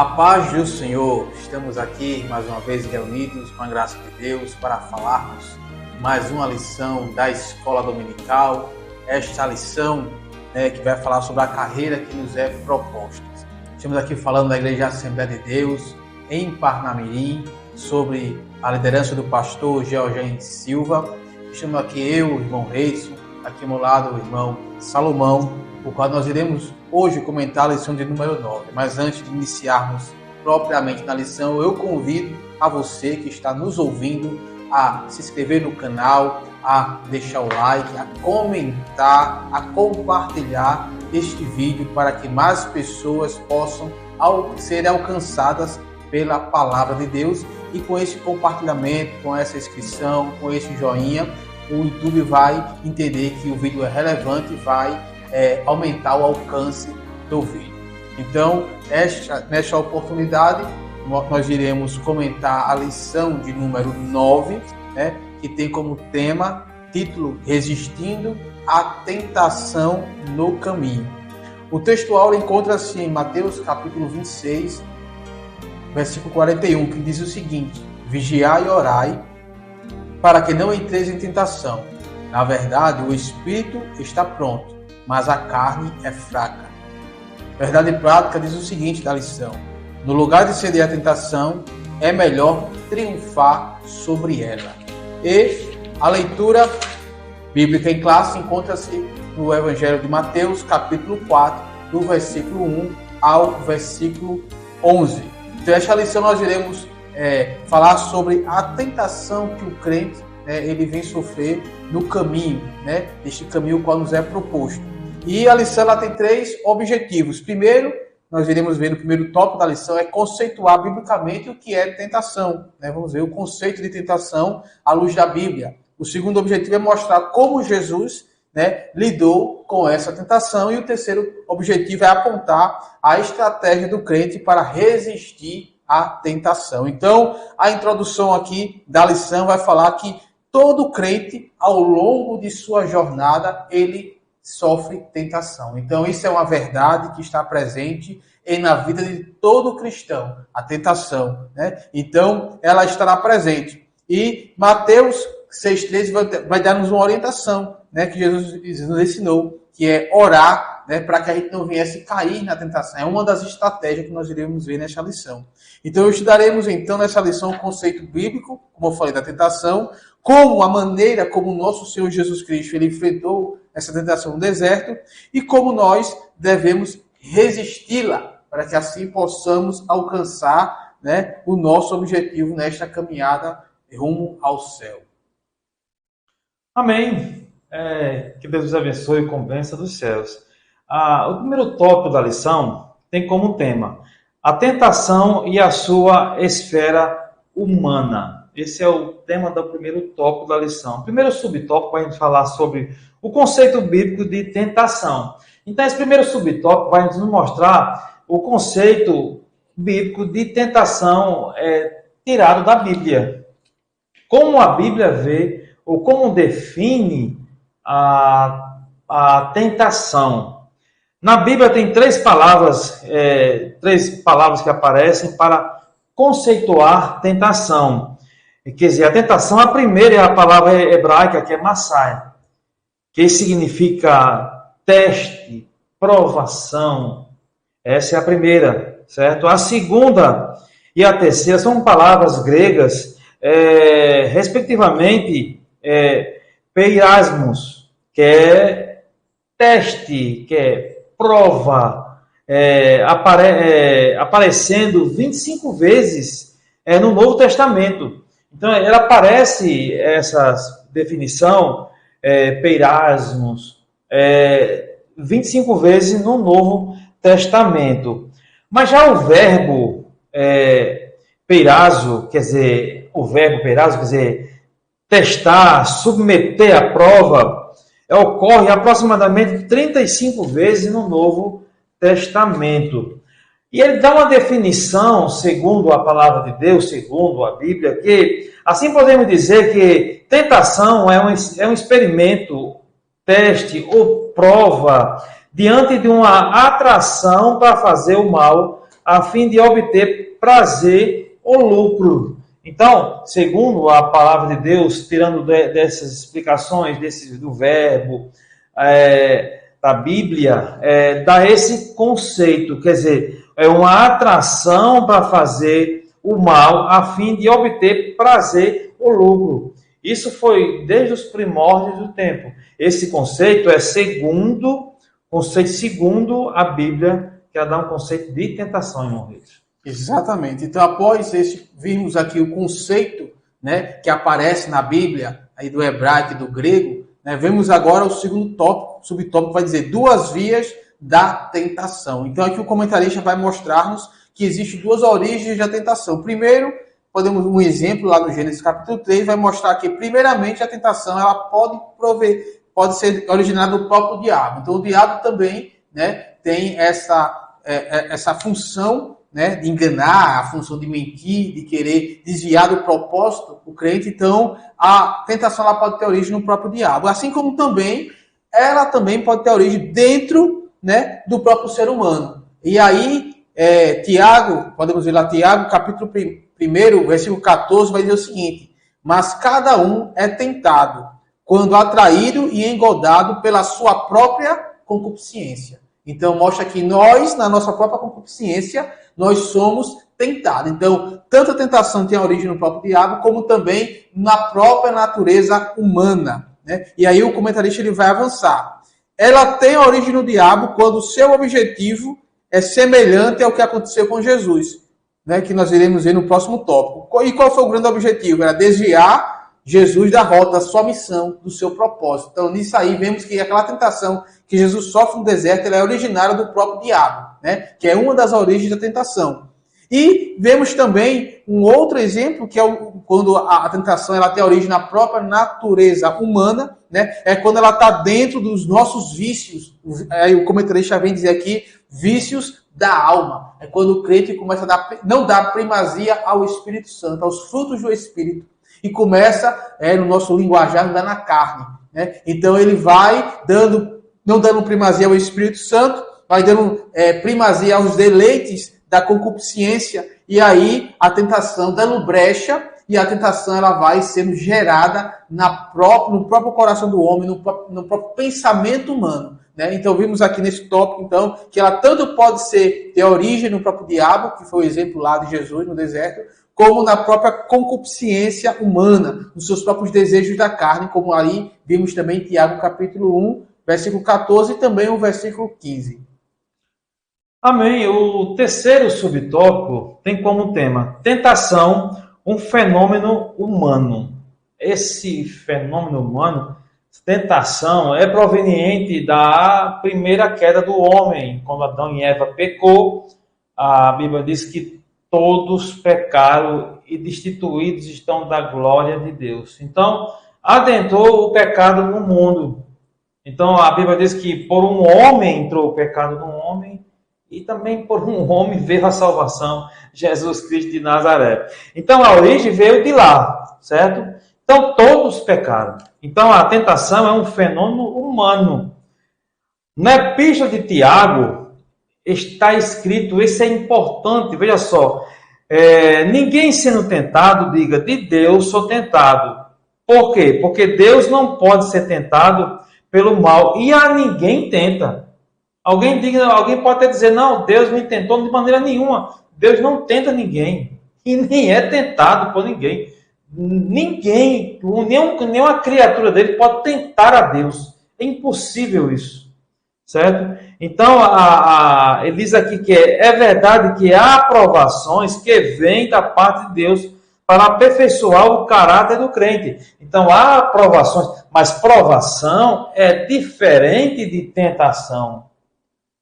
A paz do Senhor, estamos aqui mais uma vez reunidos com a graça de Deus para falarmos mais uma lição da Escola Dominical, esta lição que vai falar sobre a carreira que nos é proposta. Estamos aqui falando da Igreja Assembleia de Deus em Parnamirim, sobre a liderança do pastor Georgente Silva. Estamos aqui eu, o irmão Reison, aqui ao meu lado o irmão Salomão, o qual nós iremos hoje comentar a lição de número 9. Mas antes de iniciarmos propriamente na lição, eu convido a você que está nos ouvindo a se inscrever no canal, a deixar o like, a comentar, a compartilhar este vídeo para que mais pessoas possam ser alcançadas pela palavra de Deus. E com esse compartilhamento, com essa inscrição, com esse joinha, o YouTube vai entender que o vídeo é relevante e vai aumentar o alcance do vídeo. Então, nesta oportunidade, nós iremos comentar a lição de número 9, que tem como título, Resistindo à Tentação no Caminho. O textual encontra-se em Mateus capítulo 26, versículo 41, que diz o seguinte: Vigiai e orai, para que não entreis em tentação. Na verdade, o espírito está pronto, mas a carne é fraca. Verdade prática diz o seguinte da lição: no lugar de ceder à tentação, é melhor triunfar sobre ela. E a leitura bíblica em classe encontra-se no Evangelho de Mateus, capítulo 4, do versículo 1 ao versículo 11. Então, esta lição nós iremos falar sobre a tentação que o crente ele vem sofrer no caminho, este caminho qual nos é proposto. E a lição ela tem 3 objetivos. Primeiro, nós iremos ver no primeiro tópico da lição, é conceituar biblicamente o que é tentação. Vamos ver o conceito de tentação à luz da Bíblia. O segundo objetivo é mostrar como Jesus lidou com essa tentação. E o terceiro objetivo é apontar a estratégia do crente para resistir à tentação. Então, a introdução aqui da lição vai falar que todo crente, ao longo de sua jornada, ele sofre tentação. Então, isso é uma verdade que está presente na vida de todo cristão, a tentação. Então, ela estará presente. E Mateus 6,13 vai dar-nos uma orientação, que Jesus nos ensinou, que é orar, para que a gente não viesse cair na tentação. É uma das estratégias que nós iremos ver nesta lição. Então, estudaremos então nessa lição o conceito bíblico, como eu falei, da tentação, como a maneira como o nosso Senhor Jesus Cristo ele enfrentou essa tentação no deserto e como nós devemos resisti-la, para que assim possamos alcançar o nosso objetivo nesta caminhada rumo ao céu. Amém. Que Deus os abençoe com bênção dos céus. O primeiro tópico da lição tem como tema a tentação e a sua esfera humana. Esse é o tema do primeiro tópico da lição. O primeiro subtópico vai falar sobre o conceito bíblico de tentação. Então, esse primeiro subtópico vai nos mostrar o conceito bíblico de tentação tirado da Bíblia. Como a Bíblia vê ou como define a tentação. Na Bíblia tem 3 palavras que aparecem para conceituar tentação. Quer dizer, a tentação, a primeira é a palavra hebraica, que é massai, que significa teste, provação. Essa é a primeira, certo? A segunda e a terceira são palavras gregas, respectivamente, peirasmos, que é teste, que é prova, aparecendo 25 vezes no Novo Testamento. Então, ela aparece, essa definição, peirasmos, 25 vezes no Novo Testamento. Mas já o verbo peirazo, quer dizer, testar, submeter à prova, ocorre aproximadamente 35 vezes no Novo Testamento. E ele dá uma definição, segundo a palavra de Deus, segundo a Bíblia, que assim podemos dizer que tentação é um experimento, teste ou prova diante de uma atração para fazer o mal a fim de obter prazer ou lucro. Então, segundo a palavra de Deus, tirando dessas explicações, do verbo, da Bíblia, dá esse conceito, quer dizer, é uma atração para fazer o mal a fim de obter prazer ou lucro. Isso foi desde os primórdios do tempo. Esse conceito é segundo a Bíblia, que dá um conceito de tentação, irmão Reis. Exatamente. Então, após vimos aqui o conceito, né, que aparece na Bíblia, aí do hebraico e do grego, né, vemos agora o segundo subtópico vai dizer duas vias da tentação. Então, aqui o comentarista vai mostrar-nos que existem duas origens da tentação. Primeiro, podemos um exemplo lá no Gênesis capítulo 3, vai mostrar que, primeiramente, a tentação ela pode ser originada do próprio diabo. Então, o diabo também, né, tem essa função, né, de enganar, a função de mentir, de querer desviar do propósito do crente. Então, a tentação ela pode ter origem no próprio diabo. Assim como também, ela também pode ter origem dentro, né, do próprio ser humano. E aí, Tiago, podemos ver lá, Tiago, capítulo 1, versículo 14, vai dizer o seguinte: mas cada um é tentado, quando atraído e engodado pela sua própria concupiscência. Então, mostra que nós, na nossa própria concupiscência, nós somos tentados. Então, tanto a tentação tem a origem no próprio diabo, como também na própria natureza humana, né? E aí o comentarista ele vai avançar. Ela tem a origem no diabo quando o seu objetivo é semelhante ao que aconteceu com Jesus, né? Que nós iremos ver no próximo tópico. E qual foi o grande objetivo? Era desviar Jesus da rota, da sua missão, do seu propósito. Então, nisso aí, vemos que aquela tentação que Jesus sofre no deserto, ela é originária do próprio diabo, né? Que é uma das origens da tentação. E vemos também um outro exemplo, que é quando a tentação ela tem origem na própria natureza humana, né? É quando ela está dentro dos nossos vícios. Aí o comentarista vem dizer aqui, vícios da alma. É quando o crente começa a não dar primazia ao Espírito Santo, aos frutos do Espírito. E começa, no nosso linguajar, andar na carne, né? Então ele vai não dando primazia ao Espírito Santo, vai dando primazia aos deleites da concupiscência, e aí a tentação dando brecha, e a tentação ela vai sendo gerada no próprio coração do homem, no próprio pensamento humano, né? Então vimos aqui nesse tópico então, que ela tanto pode ter origem no próprio diabo, que foi o exemplo lá de Jesus no deserto, como na própria concupiscência humana, nos seus próprios desejos da carne, como aí vimos também em Tiago capítulo 1, versículo 14 e também o versículo 15. Amém. O terceiro subtópico tem como tema tentação, um fenômeno humano. Esse fenômeno humano, tentação, é proveniente da primeira queda do homem. Quando Adão e Eva pecou, a Bíblia diz que todos pecaram e destituídos estão da glória de Deus. Então, adentrou o pecado no mundo. Então, a Bíblia diz que por um homem entrou o pecado no homem e também por um homem veio a salvação, Jesus Cristo de Nazaré. Então, a origem veio de lá, certo? Então, todos pecaram. Então, a tentação é um fenômeno humano. Na epístola de Tiago, está escrito, isso é importante, veja só, ninguém sendo tentado, diga, de Deus sou tentado. Por quê? Porque Deus não pode ser tentado pelo mal, e a ninguém tenta. Alguém pode até dizer, não, Deus me tentou de maneira nenhuma. Deus não tenta ninguém, e nem é tentado por ninguém. Ninguém, nenhuma criatura dele pode tentar a Deus. É impossível isso. Certo? Então, ele diz aqui que é verdade que há provações que vêm da parte de Deus para aperfeiçoar o caráter do crente. Então, há provações, mas provação é diferente de tentação.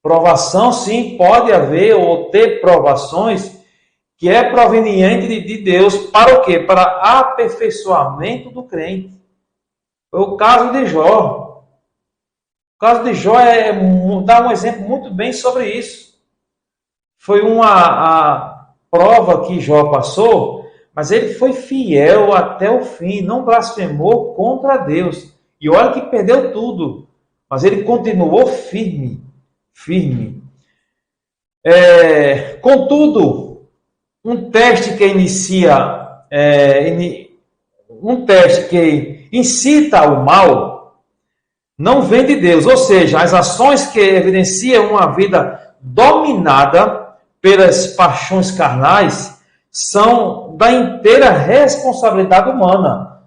Provação, sim, pode haver ou ter provações que é proveniente de Deus para o quê? Para aperfeiçoamento do crente. Foi o caso de Jó. O caso de Jó dá um exemplo muito bem sobre isso. Foi a prova que Jó passou, mas ele foi fiel até o fim, não blasfemou contra Deus. E olha que perdeu tudo, mas ele continuou firme. Contudo, um teste que incita ao mal não vem de Deus, ou seja, as ações que evidenciam uma vida dominada pelas paixões carnais são da inteira responsabilidade humana.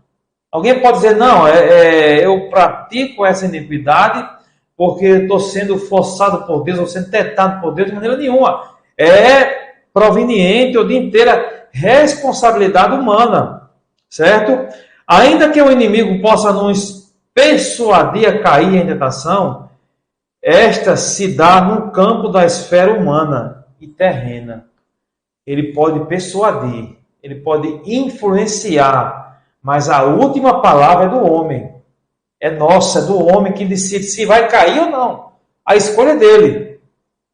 Alguém pode dizer, não, eu pratico essa iniquidade porque estou sendo forçado por Deus, ou sendo tentado por Deus, de maneira nenhuma. É proveniente ou de inteira responsabilidade humana, certo? Ainda que o inimigo possa nos persuadir a cair em tentação, esta se dá no campo da esfera humana e terrena. Ele pode persuadir, ele pode influenciar, mas a última palavra é do homem. É nossa, é do homem que decide se vai cair ou não. A escolha é dele.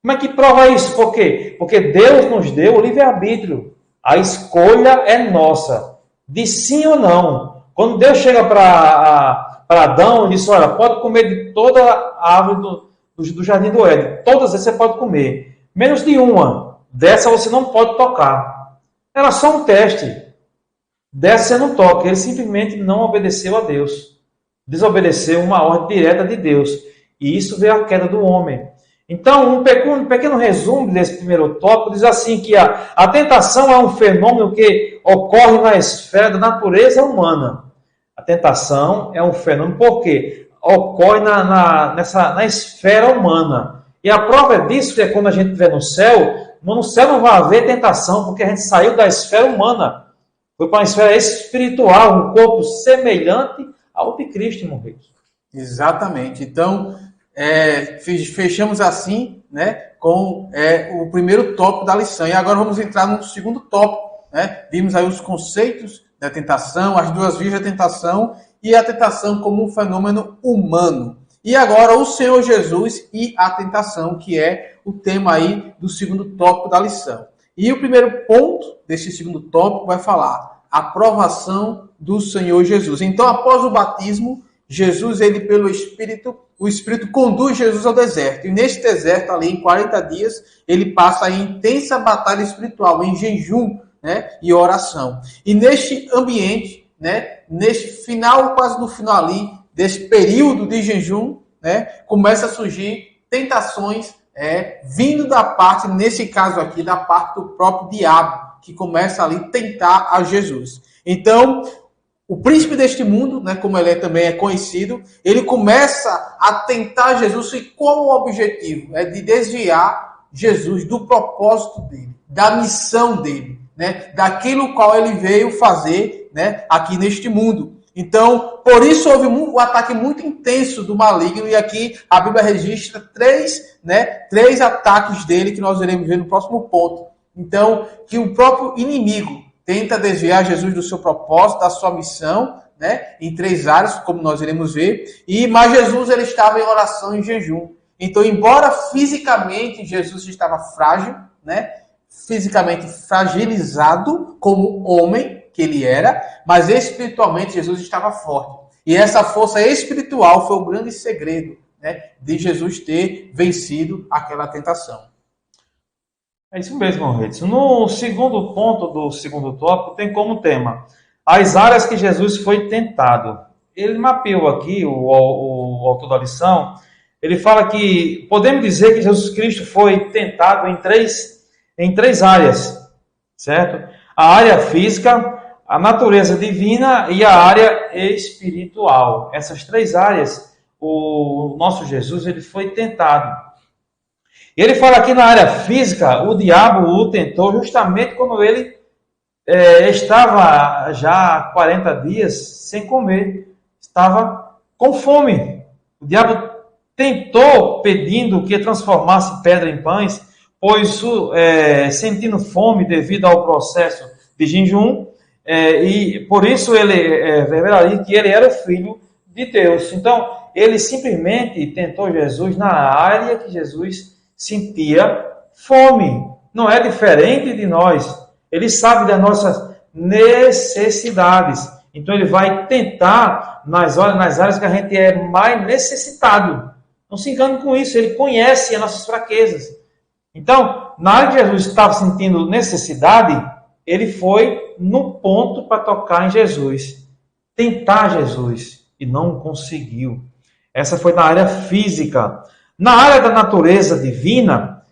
Como é que prova isso? Por quê? Porque Deus nos deu o livre-arbítrio. A escolha é nossa, de sim ou não. Quando Deus chega para Adão e disse, olha, pode comer de toda a árvore do jardim do Éden. Todas essas você pode comer. Menos de uma. Dessa você não pode tocar. Era só um teste. Dessa você não toca. Ele simplesmente não obedeceu a Deus. Desobedeceu uma ordem direta de Deus. E isso veio a queda do homem. Então, um pequeno resumo desse primeiro tópico diz assim que a tentação é um fenômeno que ocorre na esfera da natureza humana. A tentação é um fenômeno porque ocorre na esfera humana. E a prova disso é quando a gente estiver no céu não vai haver tentação, porque a gente saiu da esfera humana. Foi para uma esfera espiritual, um corpo semelhante ao de Cristo, irmão Reis. Exatamente. Então, fechamos assim, né, com o primeiro tópico da lição. E agora vamos entrar no segundo tópico. Né? Vimos aí os conceitos da tentação, as duas vias da tentação e a tentação como um fenômeno humano. E agora o Senhor Jesus e a tentação, que é o tema aí do segundo tópico da lição. E o primeiro ponto desse segundo tópico vai falar a provação do Senhor Jesus. Então, após o batismo, Jesus, ele pelo Espírito, o Espírito conduz Jesus ao deserto. E neste deserto, ali em 40 dias, ele passa em intensa batalha espiritual, em jejum, né, e oração. E neste ambiente, né, neste final, quase no final ali, desse período de jejum, né, começa a surgir tentações vindo da parte, nesse caso aqui, da parte do próprio diabo, que começa ali a tentar a Jesus. Então, o príncipe deste mundo, né, como ele também é conhecido, ele começa a tentar Jesus e qual o objetivo? É de desviar Jesus do propósito dele, da missão dele, né, daquilo qual ele veio fazer, né, aqui neste mundo. Então, por isso houve um ataque muito intenso do maligno, e aqui a Bíblia registra três ataques dele, que nós iremos ver no próximo ponto. Então, que o próprio inimigo tenta desviar Jesus do seu propósito, da sua missão, né, em 3 áreas, como nós iremos ver, mas Jesus ele estava em oração e em jejum. Então, embora fisicamente Jesus estava frágil, né, fisicamente fragilizado como homem, que ele era, mas espiritualmente Jesus estava forte. E essa força espiritual foi o grande segredo, né, de Jesus ter vencido aquela tentação. É isso mesmo, Reis. No segundo ponto do segundo tópico, tem como tema as áreas que Jesus foi tentado. Ele mapeou aqui, o autor da lição, ele fala que podemos dizer que Jesus Cristo foi tentado em três áreas, certo? A área física, a natureza divina e a área espiritual. Essas 3 áreas, o nosso Jesus ele foi tentado. Ele fala aqui na área física, o diabo o tentou justamente quando ele estava já há 40 dias sem comer, estava com fome. O diabo tentou pedindo que transformasse pedra em pães, pois sentindo fome devido ao processo de jejum, e por isso ele revelaria que ele era o Filho de Deus. Então, ele simplesmente tentou Jesus na área que Jesus sentia fome. Não é diferente de nós. Ele sabe das nossas necessidades. Então, ele vai tentar nas áreas que a gente é mais necessitado. Não se engane com isso. Ele conhece as nossas fraquezas. Então, na hora que Jesus estava sentindo necessidade, ele foi no ponto para tocar em Jesus, tentar Jesus, e não conseguiu. Essa foi na área física. Na área da natureza divina,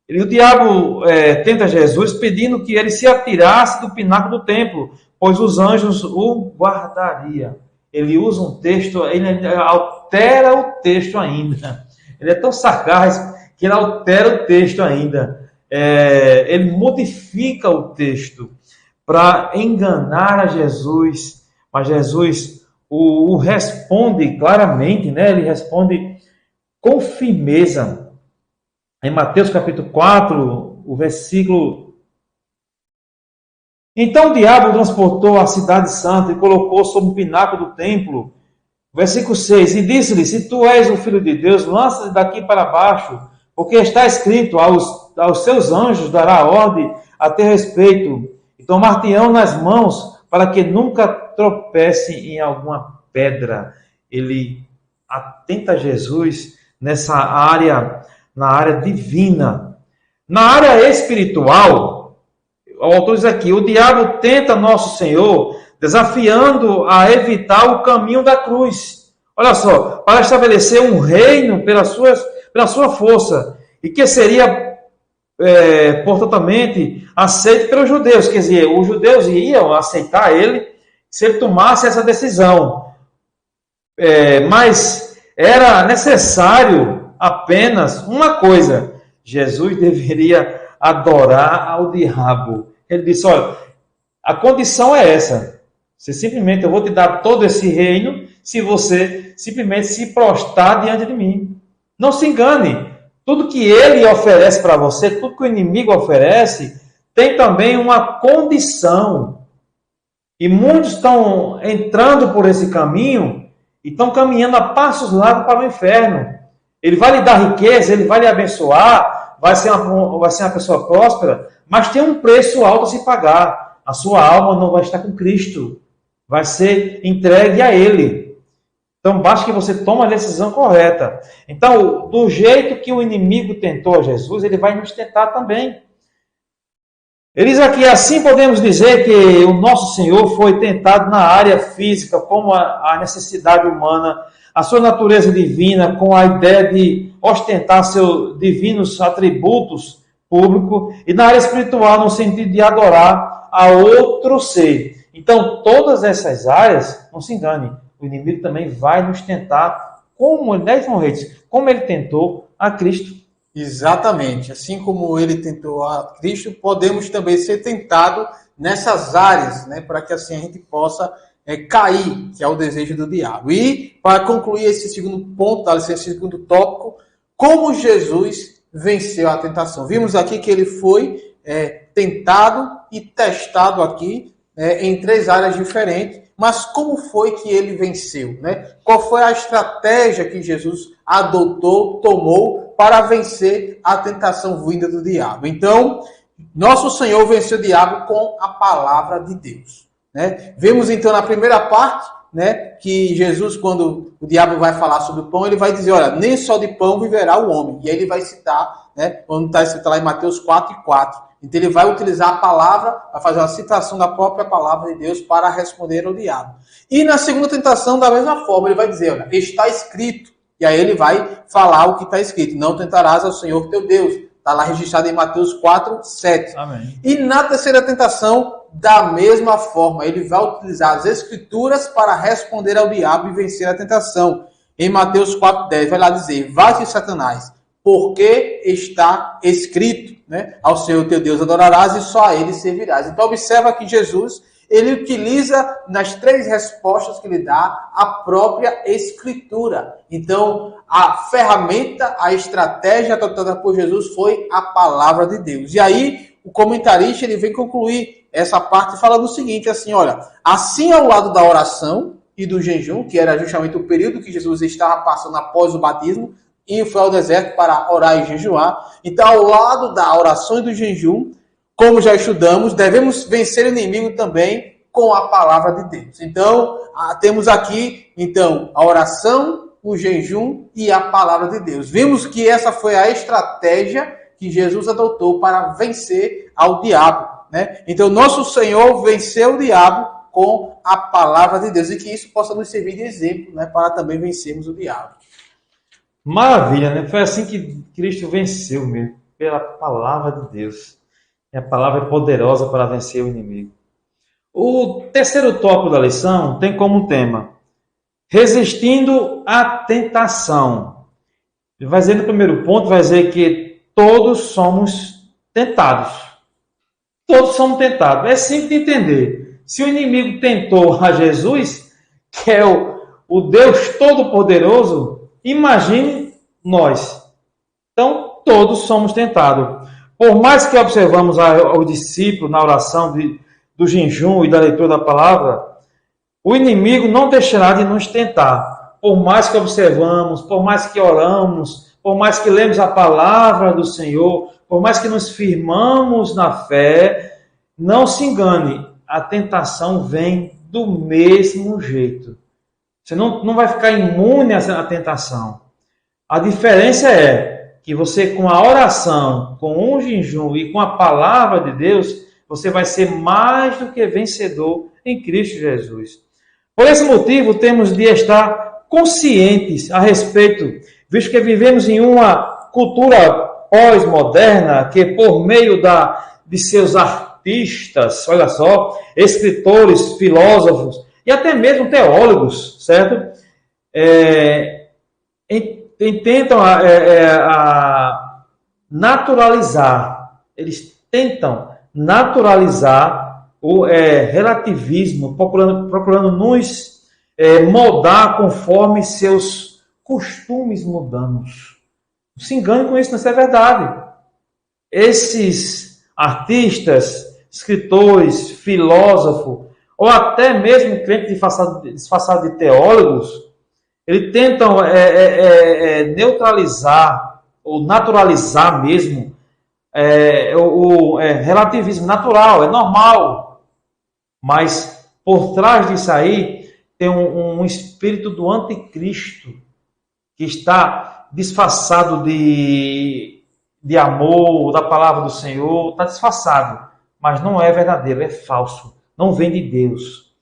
o diabo tenta Jesus pedindo que ele se atirasse do pináculo do templo, pois os anjos o guardariam. Ele usa um texto, ele altera o texto ainda. Ele é tão sarcástico que ele altera o texto ainda. Ele modifica o texto para enganar a Jesus. Mas Jesus o responde claramente, né? Ele responde com firmeza. Em Mateus capítulo 4, o versículo... Então o diabo transportou a cidade santa e colocou sobre o pináculo do templo. Versículo 6. E disse-lhe, se tu és o Filho de Deus, lança-te daqui para baixo, porque está escrito, aos seus anjos dará ordem a teu respeito, e tomar-te-ão nas mãos, para que nunca tropece em alguma pedra. Ele atenta a Jesus nessa área, na área divina. Na área espiritual, o autor diz aqui, o diabo tenta nosso Senhor, desafiando a evitar o caminho da cruz. Olha só, para estabelecer um reino pela sua força, e que seria totalmente aceito pelos judeus. Quer dizer, os judeus iam aceitar ele se ele tomasse essa decisão. Mas era necessário apenas uma coisa: Jesus deveria adorar ao diabo. Ele disse, olha, a condição é essa. Eu vou te dar todo esse reino se você simplesmente se prostrar diante de mim. Não se engane. Tudo que ele oferece para você, tudo que o inimigo oferece, tem também uma condição. E muitos estão entrando por esse caminho e estão caminhando a passos largos para o inferno. Ele vai lhe dar riqueza, ele vai lhe abençoar, vai ser uma pessoa próspera, mas tem um preço alto a se pagar. A sua alma não vai estar com Cristo, vai ser entregue a Ele. Então, basta que você tome a decisão correta. Então, do jeito que o inimigo tentou a Jesus, ele vai nos tentar também. Ele diz aqui, assim podemos dizer que o nosso Senhor foi tentado na área física, como a necessidade humana, a sua natureza divina, com a ideia de ostentar seus divinos atributos públicos, e na área espiritual, no sentido de adorar a outro ser. Então, todas essas áreas, não se engane, o inimigo também vai nos tentar, como ele tentou a Cristo. Exatamente. Assim como ele tentou a Cristo, podemos também ser tentados nessas áreas, né, para que assim a gente possa cair, que é o desejo do diabo. E, para concluir esse segundo ponto, esse segundo tópico, como Jesus venceu a tentação. Vimos aqui que ele foi tentado e testado aqui em 3 áreas diferentes, mas como foi que ele venceu, né? Qual foi a estratégia que Jesus adotou, tomou para vencer a tentação vinda do diabo? Então, nosso Senhor venceu o diabo com a palavra de Deus, né? Vemos então na primeira parte, né, que Jesus, quando o diabo vai falar sobre o pão, ele vai dizer, olha, nem só de pão viverá o homem. E aí ele vai citar, né, quando está escrito lá em Mateus 4:4. Então ele vai utilizar a palavra, vai fazer uma citação da própria palavra de Deus para responder ao diabo. E na segunda tentação, da mesma forma, ele vai dizer, olha, está escrito. E aí ele vai falar o que está escrito. Não tentarás ao Senhor teu Deus. Está lá registrado em Mateus 4:7. Amém. E na terceira tentação, da mesma forma, ele vai utilizar as escrituras para responder ao diabo e vencer a tentação. Em Mateus 4:10, vai lá dizer, vai-te, Satanás, porque está escrito, né? Ao Senhor teu Deus adorarás e só a ele servirás. Então observa que Jesus, ele utiliza nas 3 respostas que ele dá a própria escritura. Então a ferramenta, a estratégia adotada por Jesus foi a palavra de Deus. E aí o comentarista ele vem concluir essa parte falando o seguinte, assim, olha, assim ao lado da oração e do jejum, que era justamente o período que Jesus estava passando após o batismo, e foi ao deserto para orar e jejuar. Então, ao lado da oração e do jejum, como já estudamos, devemos vencer o inimigo também com a palavra de Deus. Então, temos aqui, então, a oração, o jejum e a palavra de Deus. Vimos que essa foi a estratégia que Jesus adotou para vencer ao diabo, né? Então, nosso Senhor venceu o diabo com a palavra de Deus, e que isso possa nos servir de exemplo, né, para também vencermos o diabo. Maravilha, né? Foi assim que Cristo venceu mesmo, pela palavra de Deus. E a palavra é poderosa para vencer o inimigo. O terceiro tópico da lição tem como tema resistindo à tentação. Ele vai dizer no primeiro ponto, vai dizer que todos somos tentados. Todos somos tentados. É simples de entender. Se o inimigo tentou a Jesus, que é o Deus Todo-Poderoso, imagine nós. Então, todos somos tentados. Por mais que observamos ao discípulo na oração do jejum e da leitura da palavra, o inimigo não deixará de nos tentar. Por mais que observamos, por mais que oramos, por mais que lemos a palavra do Senhor, por mais que nos firmamos na fé, não se engane, a tentação vem do mesmo jeito. Você não vai ficar imune à tentação. A diferença é que você, com a oração, com o jejum e com a palavra de Deus, você vai ser mais do que vencedor em Cristo Jesus. Por esse motivo, temos de estar conscientes a respeito, visto que vivemos em uma cultura pós-moderna que, por meio de seus artistas, olha só, escritores, filósofos e até mesmo teólogos, certo? Tentam naturalizar, eles tentam naturalizar o relativismo, procurando nos moldar conforme seus costumes mundanos. Não se engane com isso, não é verdade. Esses artistas, escritores, filósofos, ou até mesmo crentes disfarçados de teólogos, eles tentam neutralizar ou naturalizar mesmo o relativismo natural, é normal. Mas por trás disso aí tem um espírito do anticristo que está disfarçado de amor, da palavra do Senhor, está disfarçado, mas não é verdadeiro, é falso, não vem de Deus.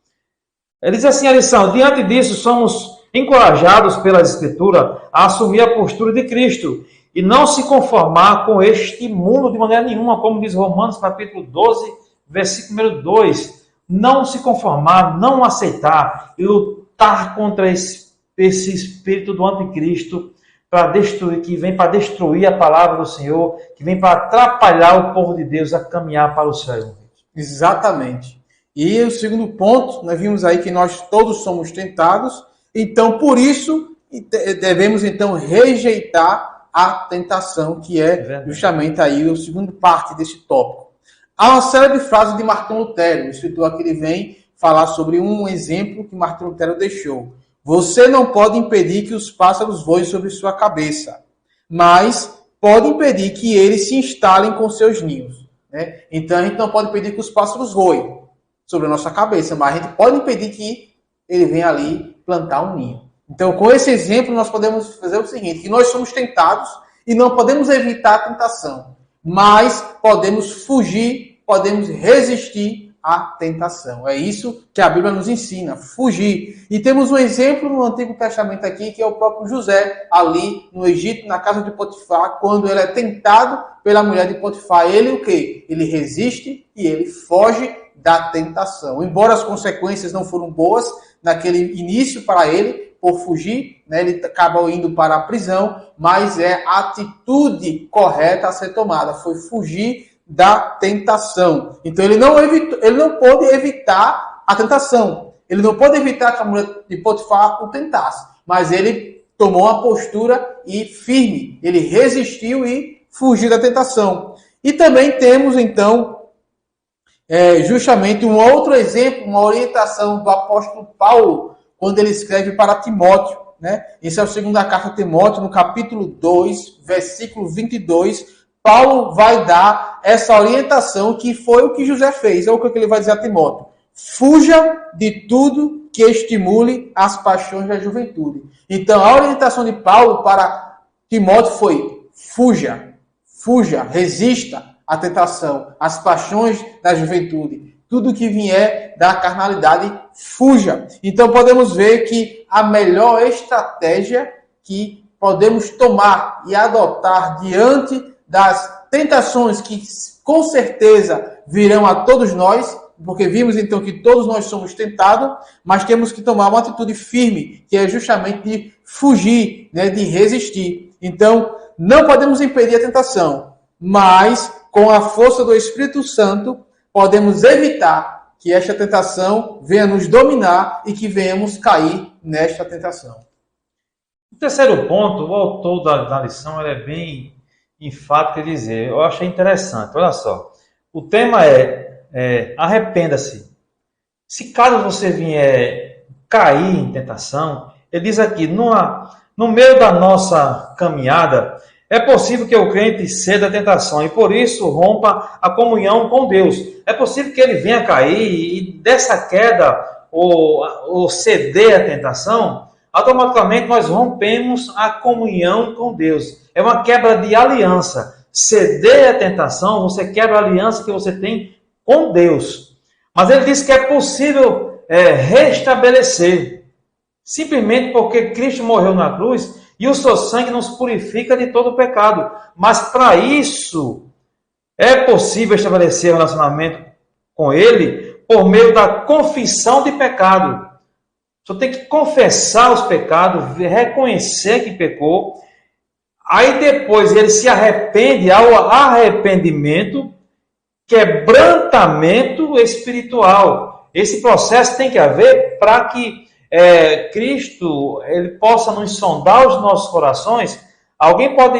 Ele diz assim a lição: diante disso somos encorajados pela Escritura a assumir a postura de Cristo e não se conformar com este mundo de maneira nenhuma, como diz Romanos capítulo 12, versículo 2. Não se conformar, não aceitar e lutar contra esse espírito do anticristo para destruir, que vem para destruir a palavra do Senhor, que vem para atrapalhar o povo de Deus a caminhar para o céu. Exatamente. E o segundo ponto, nós vimos aí que nós todos somos tentados, então por isso devemos então rejeitar a tentação, que é justamente aí o segundo parte desse tópico. Há uma série de frases de Martinho Lutero, o escritor aqui, ele vem falar sobre um exemplo que Martinho Lutero deixou. Você não pode impedir que os pássaros voem sobre sua cabeça, mas pode impedir que eles se instalem com seus ninhos, né? Então a gente não pode impedir que os pássaros voem sobre a nossa cabeça, mas a gente pode impedir que ele venha ali plantar um ninho. Então, com esse exemplo, nós podemos fazer o seguinte, que nós somos tentados e não podemos evitar a tentação, mas podemos fugir, podemos resistir à tentação. É isso que a Bíblia nos ensina, fugir. E temos um exemplo no Antigo Testamento aqui, que é o próprio José, ali no Egito, na casa de Potifar, quando ele é tentado pela mulher de Potifar. Ele o quê? Ele resiste e ele foge da tentação. Embora as consequências não foram boas naquele início para ele, por fugir, né, ele acaba indo para a prisão, mas é a atitude correta a ser tomada, foi fugir da tentação. Então ele não pôde evitar a tentação, ele não pôde evitar que a mulher de Potifar o tentasse, mas ele tomou uma postura e firme, ele resistiu e fugiu da tentação. E também temos então justamente um outro exemplo, uma orientação do apóstolo Paulo, quando ele escreve para Timóteo, né? Esse é a segunda carta a Timóteo, no capítulo 2, versículo 22, Paulo vai dar essa orientação que foi o que José fez, é o que ele vai dizer a Timóteo. Fuja de tudo que estimule as paixões da juventude. Então, a orientação de Paulo para Timóteo foi: fuja fuja, resista à tentação, às paixões da juventude. Tudo que vier da carnalidade, fuja. Então podemos ver que a melhor estratégia que podemos tomar e adotar diante das tentações que com certeza virão a todos nós, porque vimos então que todos nós somos tentados, mas temos que tomar uma atitude firme, que é justamente de fugir, né, de resistir. Então, não podemos impedir a tentação, mas com a força do Espírito Santo, podemos evitar que esta tentação venha nos dominar e que venhamos cair nesta tentação. O terceiro ponto, o autor da lição, ele é bem enfático em dizer, eu achei interessante, olha só, o tema é arrependa-se. Se caso você vier cair em tentação, ele diz aqui, no meio da nossa caminhada, é possível que o crente ceda à tentação e por isso rompa a comunhão com Deus. É possível que ele venha cair e dessa queda ou ceder à tentação, automaticamente nós rompemos a comunhão com Deus. É uma quebra de aliança. Ceder à tentação, você quebra a aliança que você tem com Deus. Mas ele diz que é possível restabelecer. Simplesmente porque Cristo morreu na cruz e o seu sangue nos purifica de todo o pecado. Mas para isso, é possível estabelecer relacionamento com Ele por meio da confissão de pecado. Você tem que confessar os pecados, reconhecer que pecou. Aí depois ele se arrepende, ao arrependimento, quebrantamento espiritual. Esse processo tem que haver para que Cristo ele possa nos sondar os nossos corações. Alguém pode,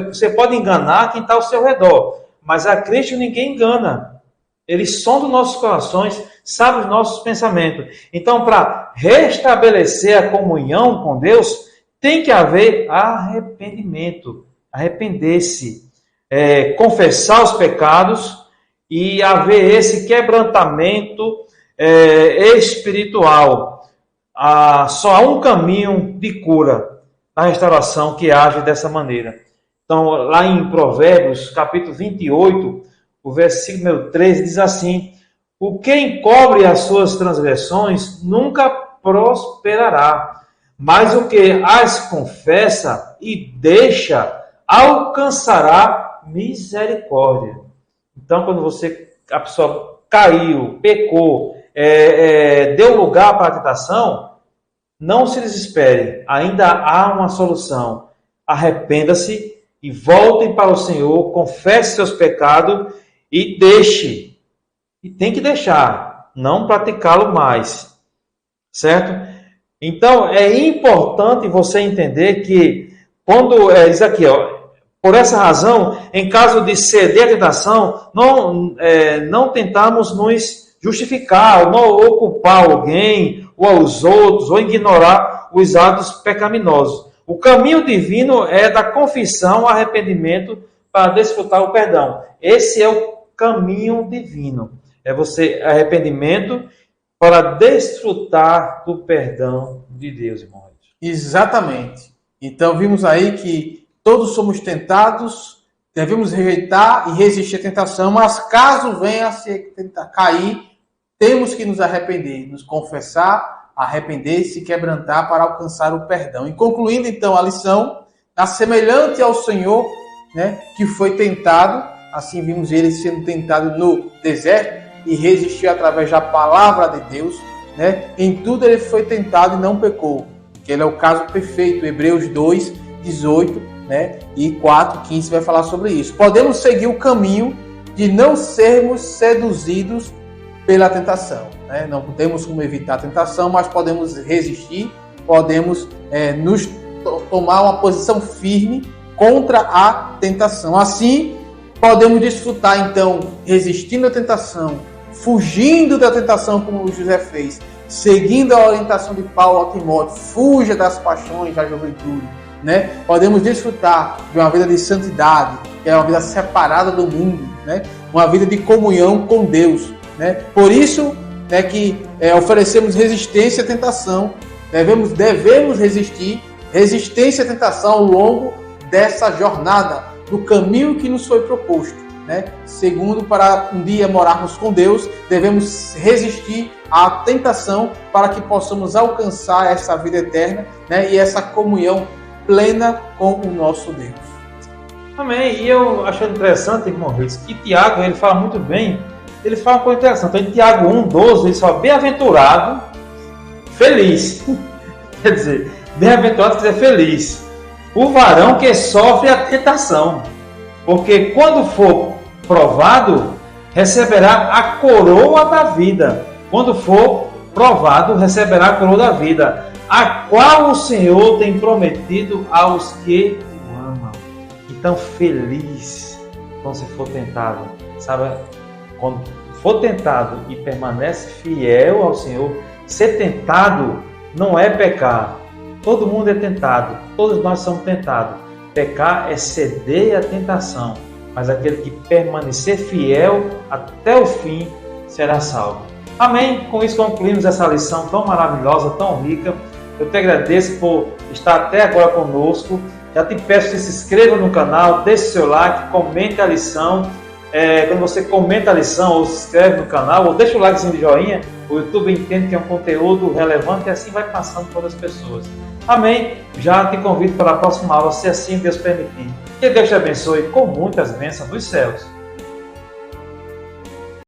você pode enganar quem está ao seu redor, mas a Cristo ninguém engana. Ele sonda os nossos corações, sabe os nossos pensamentos. Então, para restabelecer a comunhão com Deus, tem que haver arrependimento, arrepender-se, confessar os pecados e haver esse quebrantamento espiritual. Só há um caminho de cura na restauração que age dessa maneira. Então, lá em Provérbios, capítulo 28, o versículo 13 diz assim: o que encobre as suas transgressões nunca prosperará, mas o que as confessa e deixa alcançará misericórdia. Então, quando a pessoa caiu, pecou, deu lugar para a tentação, não se desespere, ainda há uma solução. Arrependa-se e volte para o Senhor, confesse seus pecados e deixe. E tem que deixar, não praticá-lo mais. Certo? Então, é importante você entender que, quando diz aqui, por essa razão, em caso de ceder à tentação, não tentamos nos justificar, ou não ocupar alguém, ou aos outros, ou ignorar os atos pecaminosos. O caminho divino é da confissão, arrependimento, para desfrutar o perdão. Esse é o caminho divino. É você, arrependimento, para desfrutar do perdão de Deus, irmãos. Exatamente. Então, vimos aí que todos somos tentados, devemos rejeitar e resistir à tentação, mas caso venha a se tentar cair, temos que nos arrepender, nos confessar, arrepender-se e quebrantar para alcançar o perdão. E concluindo então a lição, semelhante ao Senhor, né, que foi tentado, assim vimos ele sendo tentado no deserto e resistiu através da palavra de Deus, né? Em tudo ele foi tentado e não pecou, que ele é o caso perfeito. Hebreus 2, 18, né? E 4, 15 vai falar sobre isso. Podemos seguir o caminho de não sermos seduzidos pela tentação, né? Não temos como evitar a tentação, mas podemos resistir, podemos nos tomar uma posição firme contra a tentação. Assim, podemos desfrutar, então, resistindo à tentação, fugindo da tentação, como José fez, seguindo a orientação de Paulo a Timóteo, fuja das paixões da juventude, né? Podemos desfrutar de uma vida de santidade, que é uma vida separada do mundo, né? Uma vida de comunhão com Deus, né? Por isso, né, que oferecemos resistência à tentação, devemos resistir, resistência à tentação ao longo dessa jornada, do caminho que nos foi proposto. Né? Segundo, para um dia morarmos com Deus, devemos resistir à tentação para que possamos alcançar essa vida eterna, né? E essa comunhão plena com o nosso Deus. Amém. E eu acho interessante, irmão Luiz, que Tiago, ele fala muito bem, ele fala uma coisa interessante. Em Tiago 1,12, ele fala, bem-aventurado, feliz. Quer dizer, bem-aventurado quer dizer feliz. O varão que sofre a tentação, porque quando for provado, receberá a coroa da vida. Quando for provado, receberá a coroa da vida, a qual o Senhor tem prometido aos que o amam. Então, feliz quando você for tentado. Sabe, quando for tentado e permanece fiel ao Senhor, ser tentado não é pecar. Todo mundo é tentado, todos nós somos tentados. Pecar é ceder à tentação, mas aquele que permanecer fiel até o fim será salvo. Amém? Com isso concluímos essa lição tão maravilhosa, tão rica. Eu te agradeço por estar até agora conosco. Já te peço que se inscreva no canal, deixe seu like, comente a lição. Quando você comenta a lição ou se inscreve no canal, ou deixa o likezinho de joinha, o YouTube entende que é um conteúdo relevante e assim vai passando para as pessoas. Amém? Já te convido para a próxima aula, se assim Deus permitir. Que Deus te abençoe com muitas bênçãos dos céus.